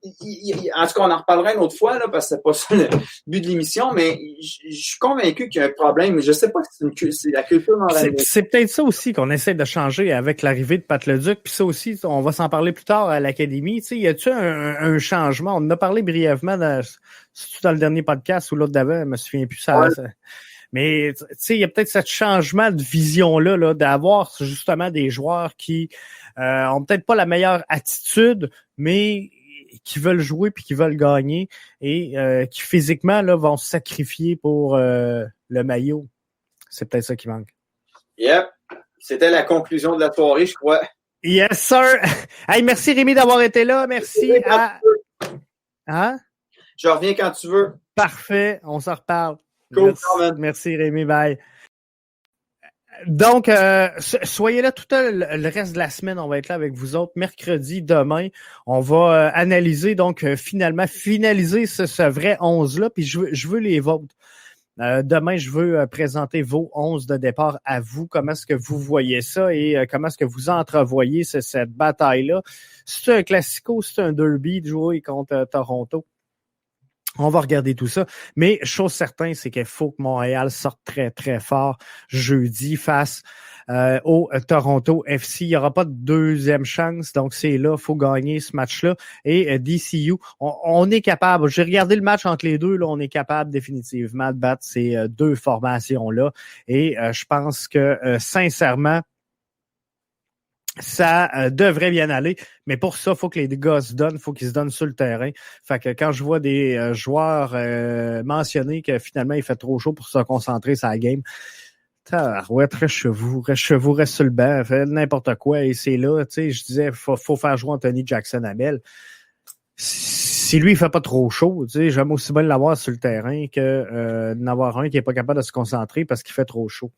En tout cas, on en reparlera une autre fois, là, parce que c'est pas ça le but de l'émission, mais je suis convaincu qu'il y a un problème. Je sais pas si c'est la culture montréalaise. C'est peut-être ça aussi qu'on essaie de changer avec l'arrivée de Pat Leduc, puis ça aussi, on va s'en parler plus tard à l'Académie. Tu sais, y a-tu un changement? On en a parlé brièvement dans le dernier podcast ou l'autre d'avant, je me souviens plus ça. Ouais. Mais tu sais, il y a peut-être ce changement de vision-là, là, d'avoir justement des joueurs qui ont peut-être pas la meilleure attitude, mais qui veulent jouer puis qui veulent gagner et qui physiquement là vont se sacrifier pour le maillot. C'est peut-être ça qui manque. Yep. C'était la conclusion de la soirée, je crois. Yes, sir. Hey, merci Rémi d'avoir été là. Merci à... Hein? Je reviens quand tu veux. Parfait. On s'en reparle. Cool. Merci Rémi. Bye. Donc, soyez là tout le reste de la semaine. On va être là avec vous autres. Mercredi, demain, on va analyser, donc finalement, finaliser ce vrai 11-là. Puis je veux les vôtres. Demain, je veux présenter vos 11 de départ à vous. Comment est-ce que vous voyez ça et comment est-ce que vous entrevoyez cette bataille-là? C'est un classico, c'est un derby de jouer contre Toronto. On va regarder tout ça. Mais chose certaine, c'est qu'il faut que Montréal sorte très, très fort jeudi face au Toronto FC. Il n'y aura pas de deuxième chance. Donc, c'est là, il faut gagner ce match-là. Et DCU, on est capable. J'ai regardé le match entre les deux. Là, on est capable définitivement de battre ces deux formations-là. Et je pense que, sincèrement, ça devrait bien aller, mais pour ça, il faut que les gars se donnent, il faut qu'ils se donnent sur le terrain. Fait que quand je vois des joueurs mentionner que finalement il fait trop chaud pour se concentrer sur la game, reste sur le banc, fait n'importe quoi, et c'est là, tu sais, je disais, faut faire jouer Anthony Jackson-Hamel. Si lui, il fait pas trop chaud, tu sais, j'aime aussi bien l'avoir sur le terrain que d'en avoir un qui est pas capable de se concentrer parce qu'il fait trop chaud.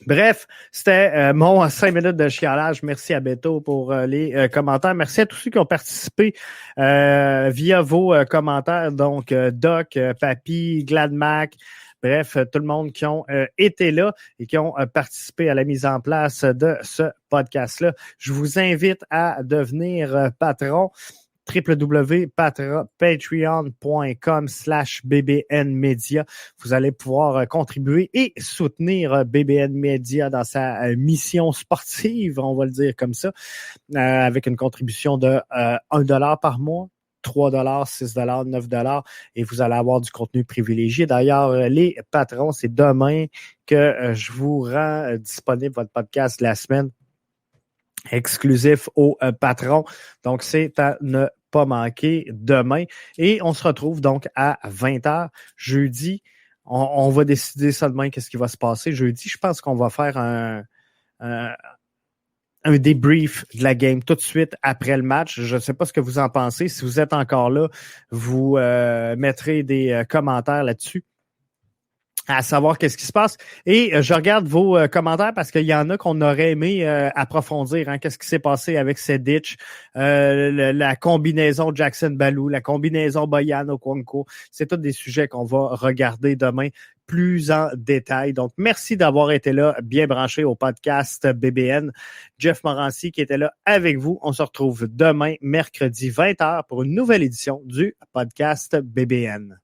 Bref, c'était mon 5 minutes de chialage. Merci à Beto pour les commentaires. Merci à tous ceux qui ont participé via vos commentaires. Donc, Doc, Papy, Gladmac, bref, tout le monde qui ont été là et qui ont participé à la mise en place de ce podcast-là. Je vous invite à devenir patron. www.patreon.com/bbnmedia. Vous allez pouvoir contribuer et soutenir BBN Media dans sa mission sportive, on va le dire comme ça, avec une contribution de $1 par mois, $3, $6, $9, et vous allez avoir du contenu privilégié. D'ailleurs, les patrons, c'est demain que je vous rends disponible votre podcast de la semaine exclusif aux patrons. Donc, c'est à ne pas manquer demain. Et on se retrouve donc à 20h jeudi. On va décider ça demain, qu'est-ce qui va se passer jeudi. Je pense qu'on va faire un débrief de la game tout de suite après le match. Je ne sais pas ce que vous en pensez. Si vous êtes encore là, vous mettrez des commentaires là-dessus, à savoir qu'est-ce qui se passe. Et je regarde vos commentaires parce qu'il y en a qu'on aurait aimé approfondir. Hein, qu'est-ce qui s'est passé avec Sedic, la combinaison Jackson Ballou, la combinaison Boyan Okonkwo. C'est tous des sujets qu'on va regarder demain plus en détail. Donc, merci d'avoir été là, bien branché au podcast BBN. Jeff Morancy qui était là avec vous. On se retrouve demain, mercredi 20h, pour une nouvelle édition du podcast BBN.